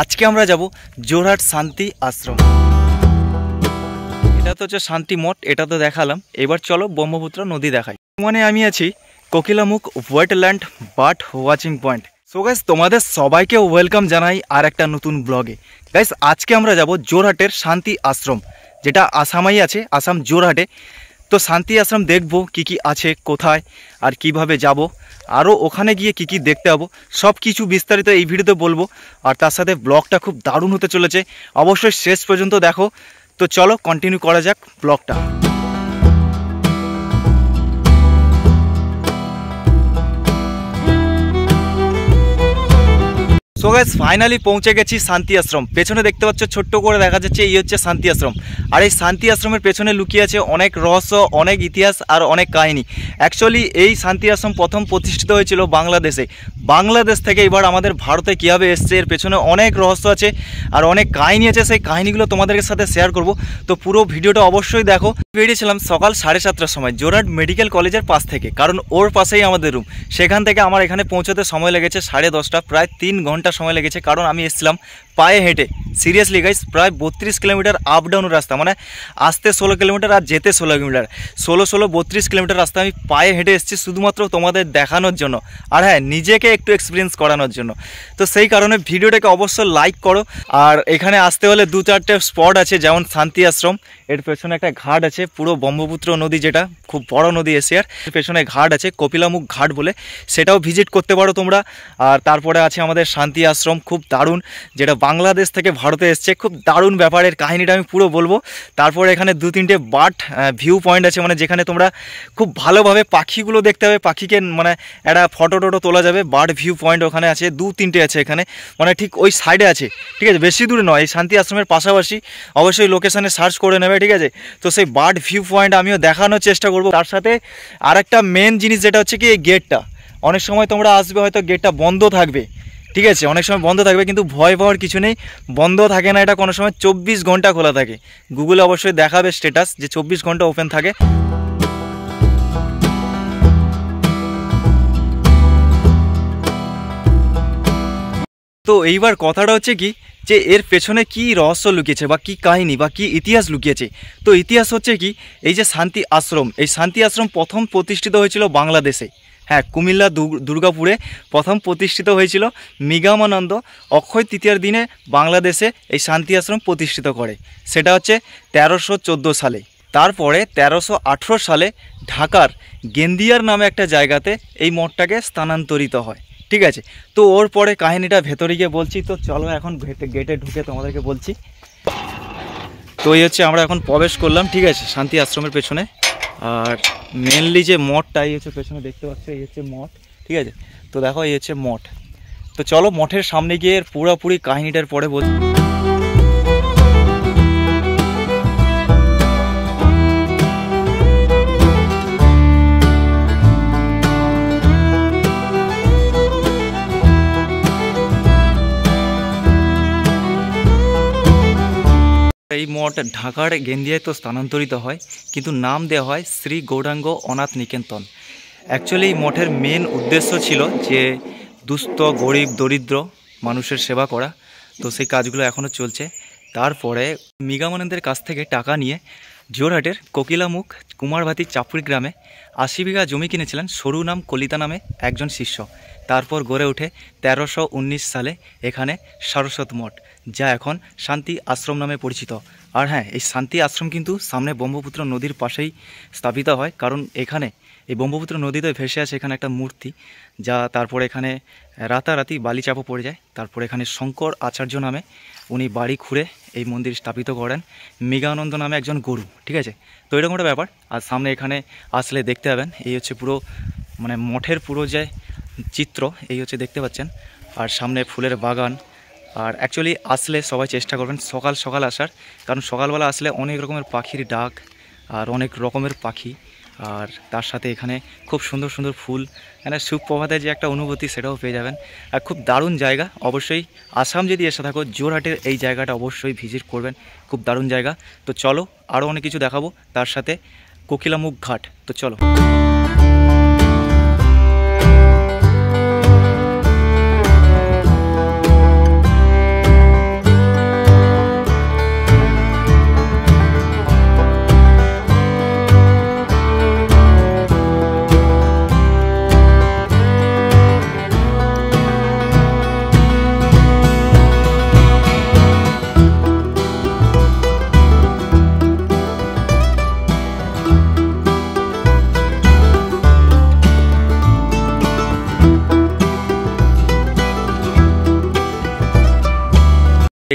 আজকে আমরা যাব জোরহাট শান্তি আশ্রম। এটা তো হচ্ছে শান্তি মঠ, এটা তো দেখালাম। এবার চলো ব্রহ্মপুত্র নদী দেখাই। মানে আমি আছি Kokilamukh wetland bird watching point. So guys, তোমাদের সবাইকে ওয়েলকাম জানাই আর একটা নতুন ব্লগে। গাইস, আজকে আমরা যাব জোরহাটের শান্তি আশ্রম, যেটা আসামেই আছে, আসাম জোরহাটে। তো শান্তি আশ্রম দেখব কি কি আছে, কোথায় আর কিভাবে যাব, আরও ওখানে গিয়ে কি কি দেখতে পাবো, সব কিছু বিস্তারিত এই ভিডিওতে বলবো। আর তার সাথে ব্লগটা খুব দারুণ হতে চলেছে, অবশ্যই শেষ পর্যন্ত দেখো। তো চলো কন্টিনিউ করা যাক ব্লগটা। সো গাইস, ফাইনালি পৌঁছে গেছি শান্তি আশ্রম। পেছনে দেখতে পাচ্ছ ছোট্ট করে দেখা যাচ্ছে, এই হচ্ছে শান্তি আশ্রম। আর এই শান্তি আশ্রমের পেছনে লুকিয়ে আছে অনেক রহস্য, অনেক ইতিহাস আর অনেক কাহিনী। অ্যাকচুয়ালি এই শান্তি আশ্রম প্রথম প্রতিষ্ঠিত হয়েছিল বাংলাদেশে। বাংলাদেশ থেকে এবার আমাদের ভারতে কীভাবে এসছে, এর পেছনে অনেক রহস্য আছে আর অনেক কাহিনী আছে। সেই কাহিনীগুলো তোমাদের সাথে শেয়ার করব, তো পুরো ভিডিওটা অবশ্যই দেখো। বেরিয়েছিলাম সকাল 7:30টার সময় জোরহাট মেডিকেল কলেজের পাশ থেকে, কারণ ওর পাশেই আমাদের রুম। সেখান থেকে আমার এখানে পৌঁছতে সময় লেগেছে 10:30, প্রায় 3 ঘন্টা সময় লেগেছে, কারণ আমি এসেছিলাম পায়ে হেঁটে। সিরিয়াসলি গাইস, প্রায় 32 কিলোমিটার আপ ডাউন রাস্তা, মানে আসতে 16 কিলোমিটার আর যেতে 16 কিলোমিটার, 32 কিলোমিটার রাস্তা আমি পায়ে হেঁটে এসেছি শুধুমাত্র তোমাদের দেখানোর জন্য, আর হ্যাঁ, নিজেকে একটু এক্সপিরিয়েন্স করানোর জন্য। তো সেই কারণে ভিডিওটাকে অবশ্যই লাইক করো। আর এখানে আসতে হলে 2-4টে স্পট আছে, যেমন শান্তি আশ্রম, এর পেছনে একটা ঘাট আছে, পুরো ব্রহ্মপুত্র নদী, যেটা খুব বড় নদী এশিয়ার। পেছনে ঘাট আছে কোকিলামুখ ঘাট বলে, সেটাও ভিজিট করতে পারো তোমরা। আর তারপরে আছে আমাদের শান্তি আশ্রম, খুব দারুণ, যেটা বাংলাদেশ থেকে ভারতে এসছে। খুব দারুণ ব্যাপারের কাহিনীটা আমি পুরো বলবো। তারপরে এখানে 2-3টে বার্ড ভিউ পয়েন্ট আছে, মানে যেখানে তোমরা খুব ভালোভাবে পাখিগুলো দেখতে হবে, পাখিকে মানে একটা ফটো টটো তোলা যাবে। বার্ড ভিউ পয়েন্ট ওখানে আছে, 2-3টে আছে এখানে, মানে ঠিক ওই সাইডে আছে, ঠিক আছে, বেশি দূরে নয়, এই শান্তি আশ্রমের পাশাপাশি। অবশ্যই লোকেশানে সার্চ করে নেবে, ঠিক আছে। তো সেই বার্ড ভিউ পয়েন্ট আমিও দেখানোর চেষ্টা করব। তার সাথে আরেকটা মেন জিনিস যেটা হচ্ছে কি, এই গেটটা, অনেক সময় তোমরা আসবে হয়তো গেটটা বন্ধ থাকবে, ঠিক আছে, অনেক সময় বন্ধ থাকবে, কিন্তু ভয় পাওয়ার কিছু নেই, বন্ধ থাকে না এটা, কোনো সময় 24 ঘন্টা খোলা থাকে। গুগলে অবশ্যই দেখাবে স্ট্যাটাস যে 24 ঘন্টা ওপেন থাকে। তো এইবার কথাটা হচ্ছে কি, যে এর পেছনে কি রহস্য লুকিয়েছে বা কি কাহিনী বা কি ইতিহাস লুকিয়েছে। তো ইতিহাস হচ্ছে কি, এই যে শান্তি আশ্রম, এই শান্তি আশ্রম প্রথম প্রতিষ্ঠিত হয়েছিল বাংলাদেশে। হ্যাঁ, কুমিল্লা দুর্গাপুরে প্রথম প্রতিষ্ঠিত হয়েছিল। মৃগামানন্দ অক্ষয় তৃতীয়ার দিনে বাংলাদেশে এই শান্তি আশ্রম প্রতিষ্ঠিত করে, সেটা হচ্ছে 1314 সালে। তারপরে 1318 সালে ঢাকার গেন্দিয়ার নামে একটা জায়গাতে এই মঠটাকে স্থানান্তরিত হয়, ঠিক আছে। তো ওর পরে কাহিনীটা ভেতরে গিয়ে বলছি। তো চলো এখন গেটে ঢুকে তোমাদেরকে বলছি। তো এই হচ্ছে আমরা এখন প্রবেশ করলাম, ঠিক আছে, শান্তি আশ্রমের পেছনে। আর মেনলি যে মঠটা, এই হচ্ছে পেছনে দেখতে পাচ্ছ, এই হচ্ছে মঠ, ঠিক আছে। তো দেখো, এই হচ্ছে মঠ। তো চলো মঠের সামনে গিয়ে পুরোপুরি কাহিনীটার পরে বলছি। এই মঠ ঢাকার গেন্দিয়ায় তো স্থানান্তরিত হয়, কিন্তু নাম দেওয়া হয় শ্রী গৌরাঙ্গ অনাথ নিকেতন। অ্যাকচুয়ালি এই মঠের মেন উদ্দেশ্য ছিল যে দুস্থ, গরিব, দরিদ্র মানুষের সেবা করা। তো সেই কাজগুলো এখনও চলছে। তারপরে মৃগামানন্দের কাছ থেকে টাকা নিয়ে জোরহাটের কোকিলামুখ কুমারভাতি চাপুরি গ্রামে 80 বিঘা জমি কিনেছিলেন সরু নাম কলিতা নামে একজন শিষ্য। তারপর গড়ে ওঠে 1319 সালে এখানে সারস্বত মঠ, যা এখন শান্তি আশ্রম নামে পরিচিত। আর হ্যাঁ, এই শান্তি আশ্রম কিন্তু সামনে ব্রহ্মপুত্র নদীর পাশেই স্থাপিত হয়, কারণ এখানে এই ব্রহ্মপুত্র নদীতে ভেসে আছে এখানে একটা মূর্তি, যা তারপরে এখানে রাতারাতি বালিচাপা পড়ে যায়। তারপরে এখানে শঙ্কর আচার্য নামে উনি বাড়ি খুঁড়ে এই মন্দির স্থাপিত করেন, মৃগানন্দ নামে একজন গুরু, ঠিক আছে। তো এরকম একটা ব্যাপার। আর সামনে এখানে আসলে দেখতে পাবেন, এই হচ্ছে পুরো মানে মঠের পুরো যে চিত্র, এই হচ্ছে দেখতে পাচ্ছেন। আর সামনে ফুলের বাগান। আর অ্যাকচুয়ালি আসলে সবাই চেষ্টা করবেন সকাল সকাল আসার, কারণ সকালবেলা আসলে অনেক রকমের পাখির ডাক আর অনেক রকমের পাখি, আর তার সাথে এখানে খুব সুন্দর সুন্দর ফুল, মানে সুপ্রভাতের যে একটা অনুভূতি সেটাও পেয়ে যাবেন। আর খুব দারুণ জায়গা। অবশ্যই আসাম যদি এসে থাকো, জোরহাটের এই জায়গাটা অবশ্যই ভিজিট করবেন, খুব দারুণ জায়গা। তো চলো আরও অনেক কিছু দেখাবো, তার সাথে কোকিলামুখ ঘাট। তো চলো।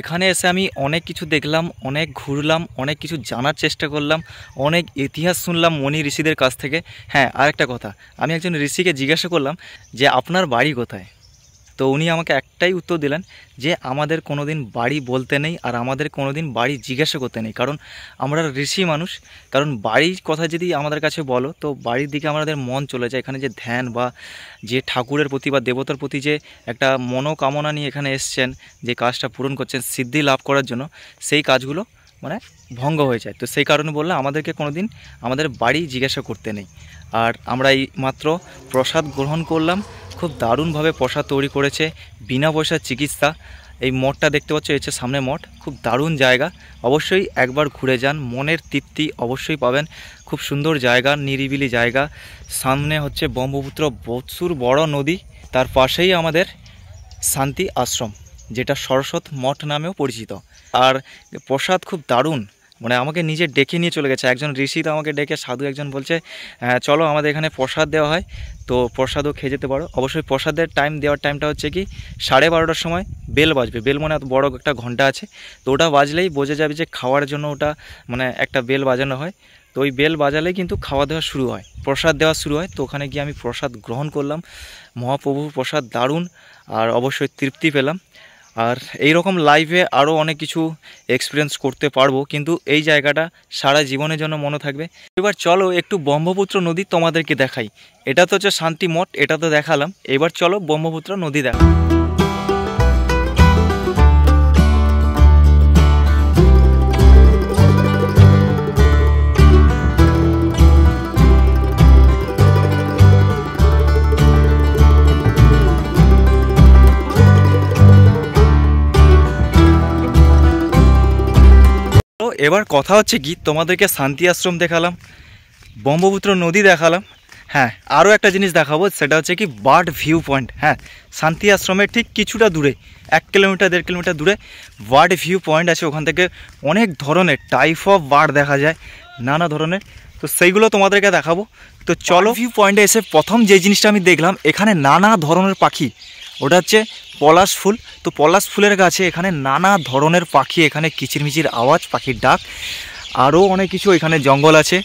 এখানে এসে আমি অনেক কিছু দেখলাম, অনেক ঘুরলাম, অনেক কিছু জানার চেষ্টা করলাম, অনেক ইতিহাস শুনলাম মুনি ঋষিদের কাছ থেকে। হ্যাঁ, আর একটা কথা, আমি একজন ঋষিকে জিজ্ঞাসা করলাম যে আপনার বাড়ি কোথায়। তো উনি আমাকে একটাই উত্তর দিলেন যে আমাদের কোনো দিন বাড়ি বলতে নেই, আর আমাদের কোনো দিন বাড়ি জিজ্ঞাসা করতে নেই, কারণ আমরা ঋষি মানুষ। কারণ বাড়ির কথা যদি আমাদের কাছে বলো তো বাড়ির দিকে আমাদের মন চলে যায়। এখানে যে ধ্যান বা যে ঠাকুরের প্রতি বা দেবতার প্রতি যে একটা মনোকামনা নিয়ে এখানে এসছেন, যে কাজটা পূরণ করছেন সিদ্ধি লাভ করার জন্য, সেই কাজগুলো মানে ভঙ্গ হয়ে যায়। তো সেই কারণে বললে আমাদেরকে কোনো দিন আমাদের বাড়ি জিজ্ঞাসা করতে নেই। আর আমরা এই মাত্র প্রসাদ গ্রহণ করলাম, খুব দারুণভাবে প্রসাদ তৈরি করেছে, বিনা পয়সার চিকিৎসা। এই মঠটা দেখতে পাচ্ছ, হচ্ছে সামনে মঠ, খুব দারুণ জায়গা। অবশ্যই একবার ঘুরে যান, মনের তৃপ্তি অবশ্যই পাবেন। খুব সুন্দর জায়গা, নিরিবিলি জায়গা। সামনে হচ্ছে ব্রহ্মপুত্র প্রচুর বড় নদী, তার পাশেই আমাদের শান্তি আশ্রম, যেটা সরস্বত মঠ নামেও পরিচিত। আর প্রসাদ খুব দারুণ, মানে আমাকে নিজে ডেকে নিয়ে চলে গেছে একজন ঋষি। তো আমাকে ডেকে সাধু একজন বলছে চলো আমাদের এখানে প্রসাদ দেওয়া হয়, তো প্রসাদও খেয়ে যেতে পারো। অবশ্যই প্রসাদের দেওয়ার টাইমটা হচ্ছে কি 12:30টার সময় বেল বাজবে। বেল মানে বড় একটা ঘন্টা আছে, তো ওটা বাজলেই বোঝা যাবে যে খাওয়ার জন্য ওটা মানে একটা বেল বাজানো হয়। তো ওই বেল বাজালেই কিন্তু খাওয়া দাওয়া শুরু হয়, প্রসাদ দেওয়া শুরু হয়। তো ওখানে গিয়ে আমি প্রসাদ গ্রহণ করলাম, মহাপ্রভুর প্রসাদ দারুণ, আর অবশ্যই তৃপ্তি পেলাম। আর এই রকম লাইভে আরও অনেক কিছু এক্সপিরিয়েন্স করতে পারবো, কিন্তু এই জায়গাটা সারা জীবনের জন্য মনে থাকবে। এবার চলো একটু ব্রহ্মপুত্র নদী তোমাদেরকে দেখাই। এটা তো হচ্ছে শান্তি মঠ, এটা তো দেখালাম, এবার চলো ব্রহ্মপুত্র নদী দেখা। এবার কথা হচ্ছে কি, তোমাদেরকে শান্তি আশ্রম দেখালাম, ব্রহ্মপুত্র নদী দেখালাম। হ্যাঁ, আরও একটা জিনিস দেখাবো, সেটা হচ্ছে কি বার্ড ভিউ পয়েন্ট। হ্যাঁ, শান্তি আশ্রমের ঠিক কিছুটা দূরে, 1 কিলোমিটার 1.5 কিলোমিটার দূরে বার্ড ভিউ পয়েন্ট আছে। ওখান থেকে অনেক ধরনের টাইপ অফ বার্ড দেখা যায়, নানা ধরনের। তো সেইগুলো তোমাদেরকে দেখাবো। তো চলো, ভিউ পয়েন্টে এসে প্রথম যে জিনিসটা আমি দেখলাম, এখানে নানা ধরনের পাখি। ওটা হচ্ছে পলাশ ফুল। তো পলাশ ফুলের গাছে এখানে নানা ধরনের পাখি, এখানে কিচিরমিচির আওয়াজ, পাখির ডাক, আরও অনেক কিছু। এখানে জঙ্গল আছে,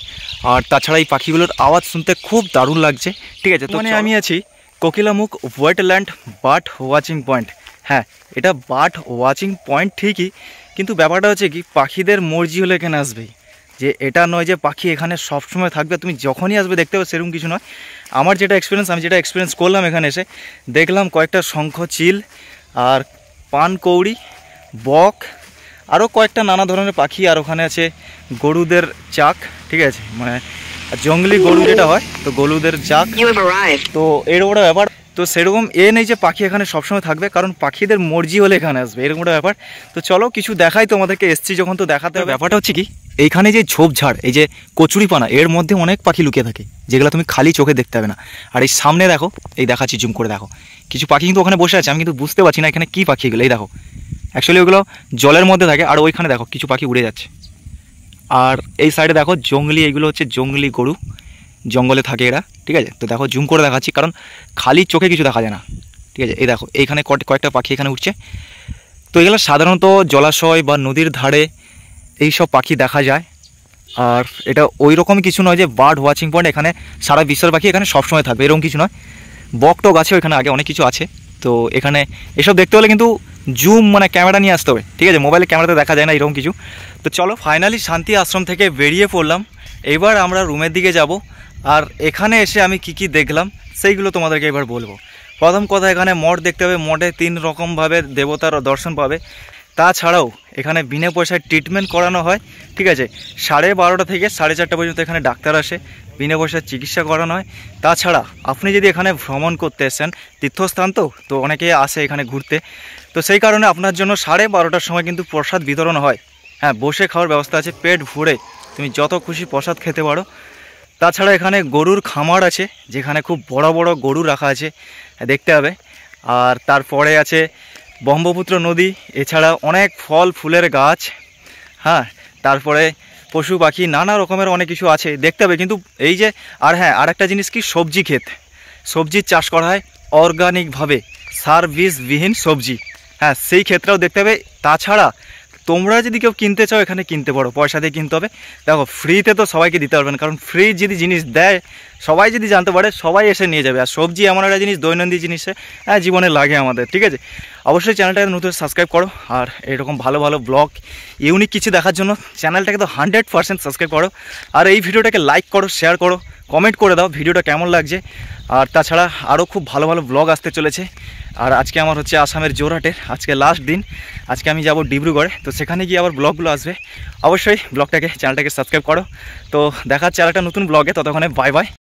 আর তাছাড়া এই পাখিগুলোর আওয়াজ শুনতে খুব দারুণ লাগছে। ঠিক আছে, তো মানে আমি আছি Kokilamukh wetland bird watching point. হ্যাঁ, এটা বার্ড ওয়াচিং পয়েন্ট ঠিকই, কিন্তু ব্যাপারটা হচ্ছে কি পাখিদের মর্জি হলে এখানে আসবেই, যে এটা নয় যে পাখি এখানে সবসময় থাকবে, তুমি যখনই আসবে দেখতে পাবে, সেরকম কিছু নয়। আমার যেটা এক্সপিরিয়েন্স করলাম, এখানে এসে দেখলাম কয়েকটা শঙ্খ চিল, আর পানকৌড়ি, বক, আরও কয়েকটা নানা ধরনের পাখি। আর ওখানে আছে গরুদের চাক, ঠিক আছে, মানে জঙ্গলি গরু যেটা হয়, তো গরুদের চাক। তো এরকম একটা ব্যাপার। তো সেরকম নেই যে পাখি এখানে সবসময় থাকবে, কারণ পাখিদের মর্জি হলে এখানে আসবে, এরকম একটা ব্যাপার। তো চলো কিছু দেখাই তোমাদেরকে, এসছি যখন তো দেখাতে হবে। ব্যাপারটা হচ্ছে কি, এইখানে যে ঝোপঝাড়, এই যে কচুরিপানা, এর মধ্যে অনেক পাখি লুকিয়ে থাকে, যেগুলো তুমি খালি চোখে দেখতে হবে না। আর এই সামনে দেখো, এই দেখাচ্ছি জুম করে দেখো, কিছু পাখি কিন্তু ওখানে বসে আছে, আমি কিন্তু বুঝতে পারছি না এখানে কী পাখি এগুলো। এই দেখো, অ্যাকচুয়ালি ওগুলো জলের মধ্যে থাকে। আর ওইখানে দেখো কিছু পাখি উড়ে যাচ্ছে। আর এই সাইডে দেখো জঙ্গলি, এইগুলো হচ্ছে জঙ্গলি গরু, জঙ্গলে থাকে এরা। ঠিক আছে, তো দেখো জুম করে দেখাচ্ছি, কারণ খালি চোখে কিছু দেখা যায় না। ঠিক আছে, এই দেখো এইখানে কয়েকটা পাখি এখানে উঠছে। তো এগুলো সাধারণত জলাশয় বা নদীর ধারে এই সব পাখি দেখা যায়। আর এটা ওই রকম কিছু নয় যে বার্ড ওয়াচিং পয়েন্ট এখানে সারা বিশ্বের পাখি এখানে সবসময় থাকবে, এরকম কিছু নয়। বকটক আছে এখানে, আগে অনেক কিছু আছে। তো এখানে এসব দেখতে হলে কিন্তু জুম মানে ক্যামেরা নিয়ে আসতে হবে। ঠিক আছে, মোবাইলে ক্যামেরাতে দেখা যায় না এরকম কিছু। তো চলো ফাইনালি শান্তি আশ্রম থেকে বেরিয়ে পড়লাম। এবার আমরা রুমের দিকে যাব, আর এখানে এসে আমি কি দেখলাম সেইগুলো তোমাদেরকে এবার বলবো। প্রথম কথা, এখানে মঠ দেখতে হবে। মঠে 3 রকমভাবে দেবতার দর্শন পাবে। তাছাড়াও এখানে বিনা পয়সায় ট্রিটমেন্ট করানো হয়। ঠিক আছে, 12:30 থেকে 4:30 পর্যন্ত এখানে ডাক্তার আসে, বিনা পয়সায় চিকিৎসা করানো হয়। তাছাড়া আপনি যদি এখানে ভ্রমণ করতে এসেন, তীর্থস্থান তো অনেকে আসে এখানে ঘুরতে, তো সেই কারণে আপনার জন্য 12:30টার সময় কিন্তু প্রসাদ বিতরণ হয়। হ্যাঁ, বসে খাওয়ার ব্যবস্থা আছে, পেট ভরে তুমি যত খুশি প্রসাদ খেতে পারো। তাছাড়া এখানে গরুর খামার আছে, যেখানে খুব বড় বড় গরু রাখা আছে, দেখতে হবে। আর তারপরে আছে ব্রহ্মপুত্র নদী, এছাড়া অনেক ফল ফুলের গাছ। হ্যাঁ, তারপরে পশু পাখি, নানা রকমের অনেক কিছু আছে, দেখতে হবে। কিন্তু এই যে আর একটা জিনিস কি, সবজি ক্ষেত, সবজির চাষ করা হয় অর্গানিকভাবে, সার বীজবিহীন সবজি। হ্যাঁ, সেই ক্ষেত্রেও দেখতে হবে। তাছাড়া তোমরা যদি কেউ কিনতে চাও এখানে কিনতে পারো, পয়সা দিয়ে কিনতে হবে। দেখো ফ্রিতে তো সবাইকে দিতে পারবেন, কারণ ফ্রি যদি জিনিস দেয় সবাই যদি জানতে পারে সবাই এসে নিয়ে যাবে। আর সবজি এমন একটা জিনিস দৈনন্দিন জিনিসে জীবনে লাগে আমাদের, ঠিক আছে। অবশ্যই চ্যানেলটাকে নতুন সাবস্ক্রাইব করো, আর এরকম ভালো ভালো ব্লগ ইউনিক কিছু দেখার জন্য চ্যানেলটাকে তো 100% সাবস্ক্রাইব করো। আর এই ভিডিওটাকে লাইক করো, শেয়ার করো, কমেন্ট করে দাও ভিডিওটা কেমন লাগছে। আর তাছাড়া আরও খুব ভালো ভালো ব্লগ আসতে চলেছে। আর আজকে আমার হচ্ছে আসামের জোরহাটের আজকে লাস্ট দিন, আজকে আমি যাব ডিব্রুগড়ে, তো সেখানে গিয়ে আবার ব্লগগুলো আসবে। অবশ্যই চ্যানেলটাকে সাবস্ক্রাইব করো। তো দেখা হচ্ছে আরেকটা নতুন ব্লগে, ততক্ষণে বাই বাই।